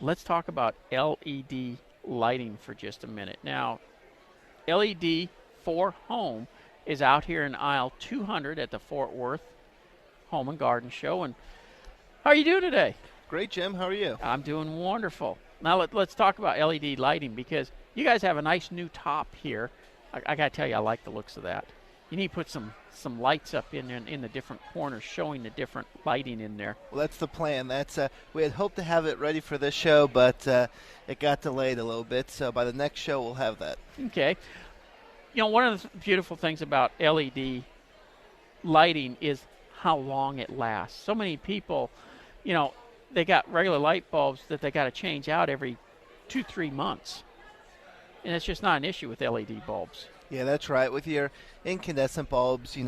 let's talk about LED lighting for just a minute. Now, LED4Home is out here in aisle 200 at the Fort Worth Home and Garden Show. And how are you doing today? Great, Jim. How are you? I'm doing wonderful. Now let's talk about LED lighting, because you guys have a nice new top here. I got to tell you, I like the looks of that. You need to put some lights up in the different corners, showing the different lighting in there. Well, that's the plan. We had hoped to have it ready for this show, but it got delayed a little bit. So by the next show, we'll have that. Okay. You know, one of the beautiful things about LED lighting is how long it lasts. So many people, you know, they got regular light bulbs that they got to change out every 2-3 months. And it's just not an issue with LED bulbs. Yeah, that's right. With your incandescent bulbs,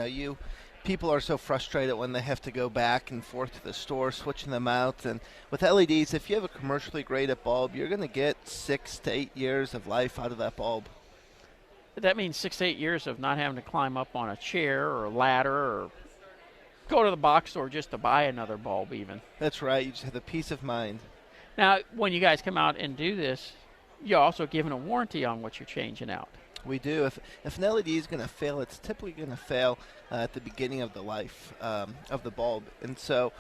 people are so frustrated when they have to go back and forth to the store switching them out. And with LEDs, if you have a commercially graded bulb, you're going to get 6 to 8 years of life out of that bulb. That means 6 to 8 years of not having to climb up on a chair or a ladder or go to the box store just to buy another bulb even. That's right. You just have the peace of mind. Now, when you guys come out and do this, you're also given a warranty on what you're changing out. We do. If an LED is going to fail, it's typically going to fail at the beginning of the life of the bulb. And so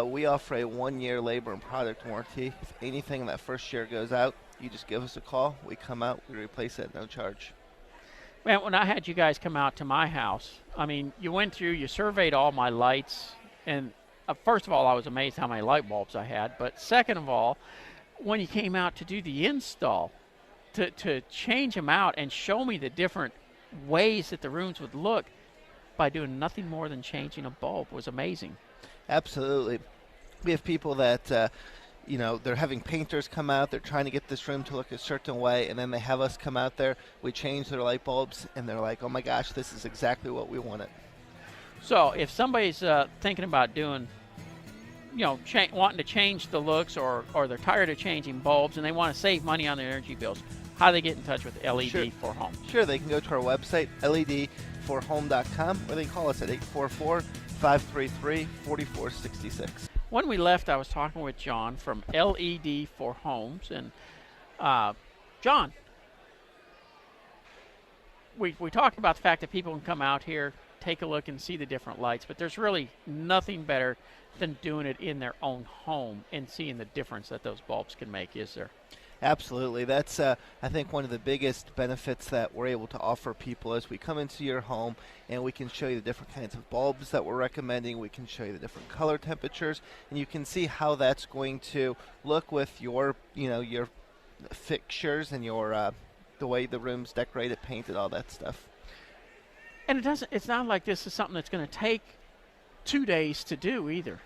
we offer a 1-year labor and product warranty. If anything in that first year goes out, you just give us a call. We come out, we replace it at no charge. Man, when I had you guys come out to my house, I mean, you went through, you surveyed all my lights, and first of all, I was amazed how many light bulbs I had. But second of all, when you came out to do the install, to change them out and show me the different ways that the rooms would look by doing nothing more than changing a bulb was amazing. Absolutely. We have people that, they're having painters come out. They're trying to get this room to look a certain way, and then they have us come out there. We change their light bulbs, and they're like, oh, my gosh, this is exactly what we wanted. So if somebody's thinking about doing, wanting to change the looks, or they're tired of changing bulbs and they want to save money on their energy bills, how do they get in touch with LED4Home? Sure, they can go to our website, LED4Home.com, or they can call us at 844-533-4466. When we left, I was talking with John from LED4Homes, and John, we talked about the fact that people can come out here, take a look and see the different lights, but there's really nothing better than doing it in their own home and seeing the difference that those bulbs can make, is there? Absolutely. That's, I think, one of the biggest benefits that we're able to offer people as we come into your home, and we can show you the different kinds of bulbs that we're recommending. We can show you the different color temperatures, and you can see how that's going to look with your, your fixtures and your the way the room's decorated, painted, all that stuff. And it's not like this is something that's going to take 2 days to do either.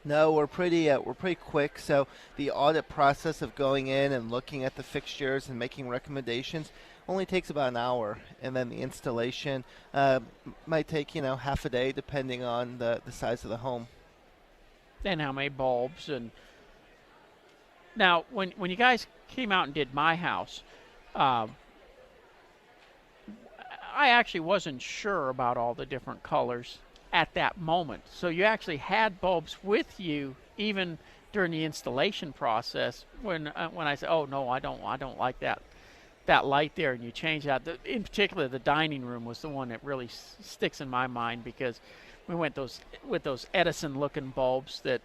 No, we're pretty quick. So the audit process of going in and looking at the fixtures and making recommendations only takes about an hour, and then the installation might take half a day, depending on the size of the home. And how many bulbs. And now, when you guys came out and did my house, I actually wasn't sure about all the different colors at that moment. So you actually had bulbs with you even during the installation process when I said, oh no, I don't like that light there, and you change that. In particular, the dining room was the one that really sticks in my mind, because we went with those Edison looking bulbs that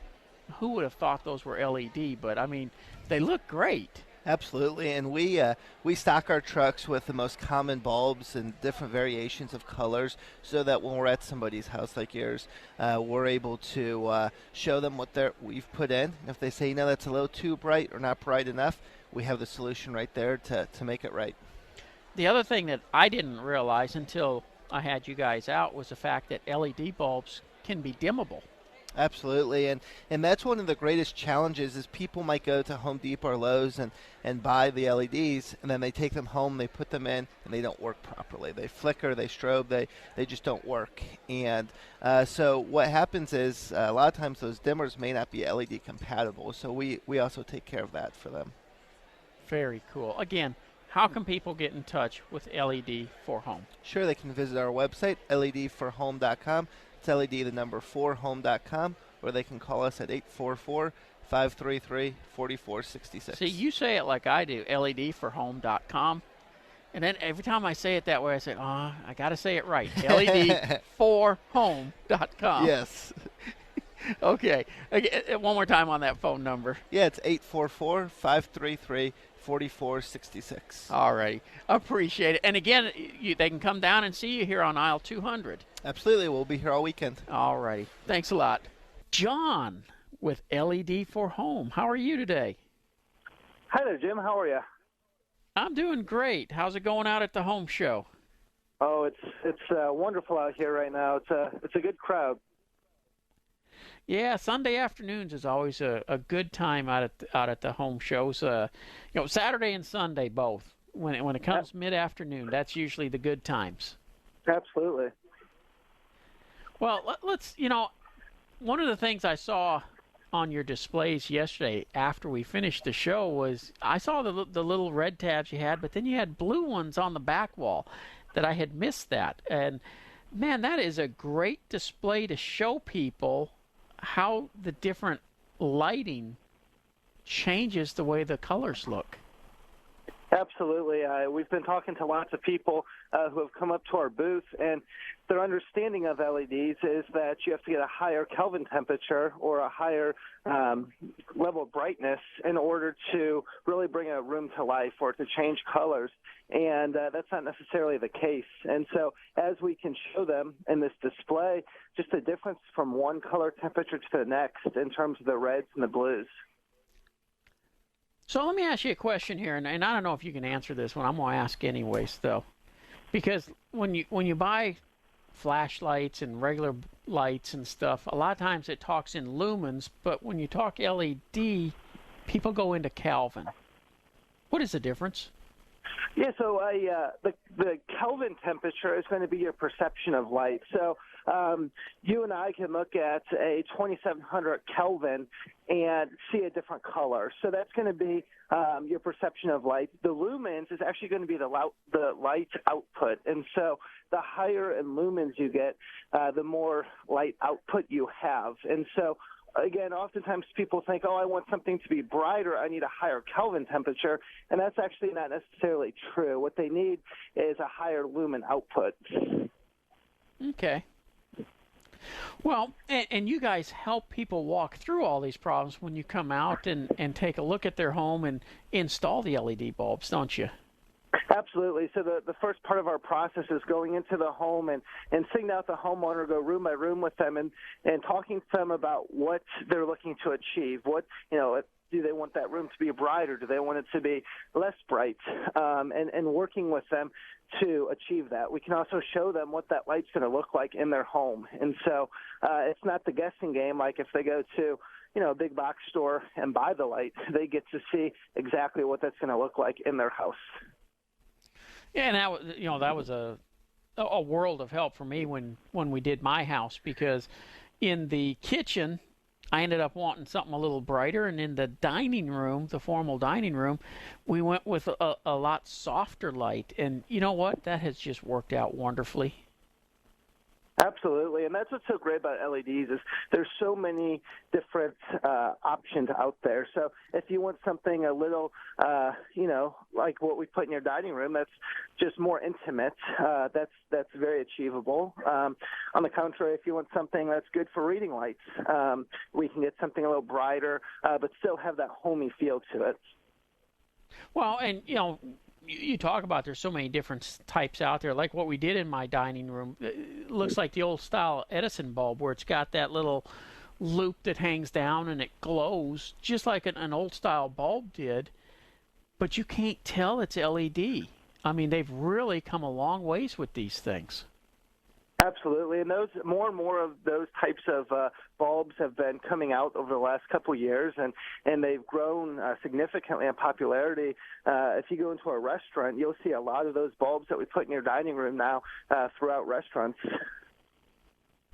who would have thought those were LED, but I mean, they look great. Absolutely, and we stock our trucks with the most common bulbs and different variations of colors, so that when we're at somebody's house like yours, we're able to show them what we've put in. If they say, that's a little too bright or not bright enough, we have the solution right there to make it right. The other thing that I didn't realize until I had you guys out was the fact that LED bulbs can be dimmable. Absolutely, and that's one of the greatest challenges is people might go to Home Depot or Lowe's and buy the LEDs, and then they take them home, they put them in, and they don't work properly. They flicker, they strobe, they just don't work. And so what happens is a lot of times those dimmers may not be LED compatible, so we also take care of that for them. Very cool. Again, how can people get in touch with LED4Home? Sure, they can visit our website, LED4Home.com. It's LED, the number 4home.com, or they can call us at 533-4466. See, you say it like I do, LED4Home.com. And then every time I say it that way, I say, I got to say it right. LED4Home.com. Yes. Okay. One more time on that phone number. Yeah, it's 844-533-4466. All right. Appreciate it. And again, they can come down and see you here on aisle 200. Absolutely. We'll be here all weekend. All righty. Thanks a lot. John with LED4Home. How are you today? Hi there, Jim. How are you? I'm doing great. How's it going out at the home show? Oh, it's wonderful out here right now. It's a good crowd. Yeah, Sunday afternoons is always a good time out at the home shows. Saturday and Sunday both. When it comes mid-afternoon, that's usually the good times. Absolutely. Well, let's one of the things I saw on your displays yesterday after we finished the show was I saw the little red tabs you had, but then you had blue ones on the back wall that I had missed that. And man, that is a great display to show people how the different lighting changes the way the colors look. Absolutely. We've been talking to lots of people who have come up to our booth, and their understanding of LEDs is that you have to get a higher Kelvin temperature or a higher level of brightness in order to really bring a room to life or to change colors. And that's not necessarily the case. And so as we can show them in this display, just the difference from one color temperature to the next in terms of the reds and the blues. So let me ask you a question here, and I don't know if you can answer this one. I'm going to ask anyways, though, because when you buy flashlights and regular lights and stuff, a lot of times it talks in lumens, but when you talk LED, people go into Kelvin. What is the difference? Yeah, so the Kelvin temperature is going to be your perception of light. So you and I can look at a 2700 Kelvin and see a different color. So that's going to be your perception of light. The lumens is actually going to be the light output. And so the higher in lumens you get, the more light output you have. And so again, oftentimes people think, I want something to be brighter, I need a higher Kelvin temperature, and that's actually not necessarily true. What they need is a higher lumen output. Okay. Well, and you guys help people walk through all these problems when you come out and take a look at their home and install the LED bulbs, don't you? Absolutely. So the first part of our process is going into the home and sitting down with the homeowner, go room by room with them and talking to them about what they're looking to achieve. What, do they want that room to be brighter? Do they want it to be less bright? And working with them to achieve that. We can also show them what that light's going to look like in their home. And so it's not the guessing game like if they go to a big box store and buy the light, they get to see exactly what that's going to look like in their house. Yeah, and that was a world of help for me when we did my house, because in the kitchen I ended up wanting something a little brighter, and in the dining room, the formal dining room, we went with a lot softer light, and you know what? That has just worked out wonderfully. Absolutely, and that's what's so great about LEDs is there's so many different options out there. So if you want something a little, like what we put in your dining room, that's just more intimate. That's very achievable. On the contrary, if you want something that's good for reading lights, we can get something a little brighter, but still have that homey feel to it. Well, and you talk about there's so many different types out there, like what we did in my dining room. It looks like the old style Edison bulb where it's got that little loop that hangs down and it glows just like an old style bulb did, but you can't tell it's LED. I mean, they've really come a long ways with these things. Absolutely, and those more and more of those types of bulbs have been coming out over the last couple of years, and they've grown significantly in popularity. If you go into a restaurant, you'll see a lot of those bulbs that we put in your dining room now throughout restaurants.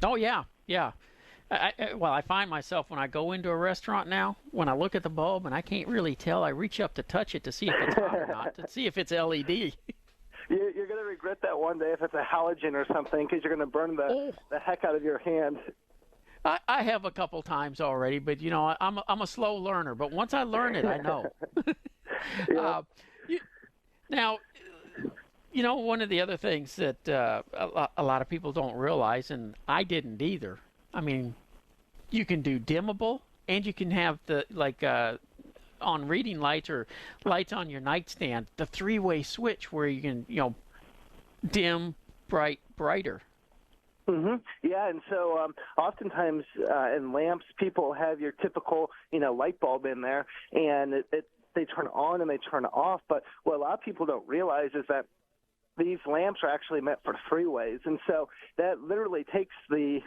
Oh, yeah. I find myself when I go into a restaurant now, when I look at the bulb and I can't really tell, I reach up to touch it to see if it's hot or not, to see if it's LED. You're going to regret that one day if it's a halogen or something, because you're going to burn the heck out of your hand. I have a couple times already, but I'm a slow learner. But once I learn it, I know. Yeah. You, now, one of the other things that a lot of people don't realize, and I didn't either. I mean, you can do dimmable, and you can have the on reading lights or lights on your nightstand, the three-way switch where you can dim, bright, brighter. Yeah, and so oftentimes in lamps, people have your typical, light bulb in there, and they turn on and they turn off. But what a lot of people don't realize is that these lamps are actually meant for three ways, and so that literally takes the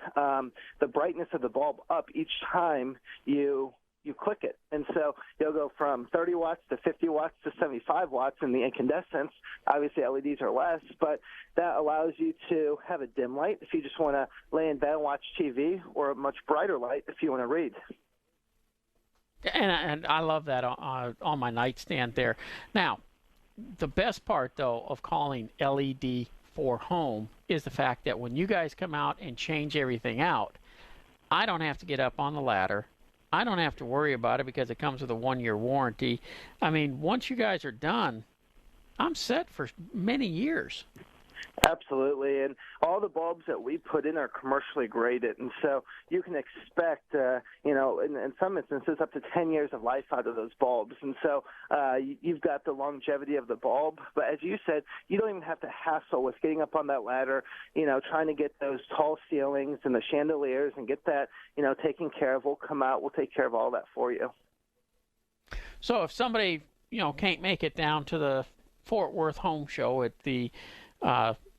brightness of the bulb up each time you click it. And so you'll go from 30 watts to 50 watts to 75 watts in the incandescents. Obviously, LEDs are less, but that allows you to have a dim light if you just want to lay in bed and watch TV, or a much brighter light if you want to read. And I love that on my nightstand there. Now, the best part, though, of calling LED4Home is the fact that when you guys come out and change everything out, I don't have to get up on the ladder. I don't have to worry about it because it comes with a 1-year warranty. I mean, once you guys are done, I'm set for many years. Absolutely, and all the bulbs that we put in are commercially graded, and so you can expect, in some instances, up to 10 years of life out of those bulbs. And so you've got the longevity of the bulb, but as you said, you don't even have to hassle with getting up on that ladder, trying to get those tall ceilings and the chandeliers and get that, taken care of. We'll come out, we'll take care of all that for you. So if somebody, can't make it down to the Fort Worth Home Show at the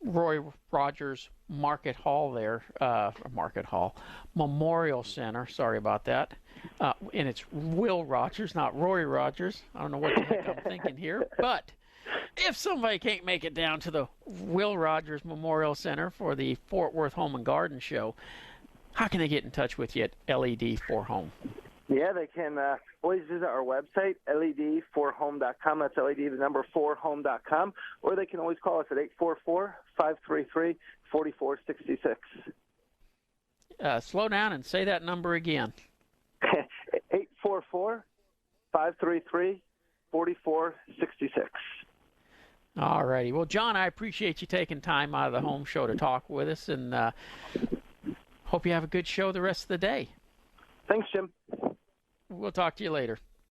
Roy Rogers Memorial Center. Sorry about that. And it's Will Rogers, not Roy Rogers. I don't know what the heck I'm thinking here. But if somebody can't make it down to the Will Rogers Memorial Center for the Fort Worth Home and Garden Show, how can they get in touch with you at LED4Home? Yeah, they can always visit our website, LED4Home.com. That's LED, the number 4Home.com. Or they can always call us at 844-533-4466. Slow down and say that number again. 844-533-4466. All righty. Well, John, I appreciate you taking time out of the home show to talk with us, and hope you have a good show the rest of the day. Thanks, Jim. We'll talk to you later.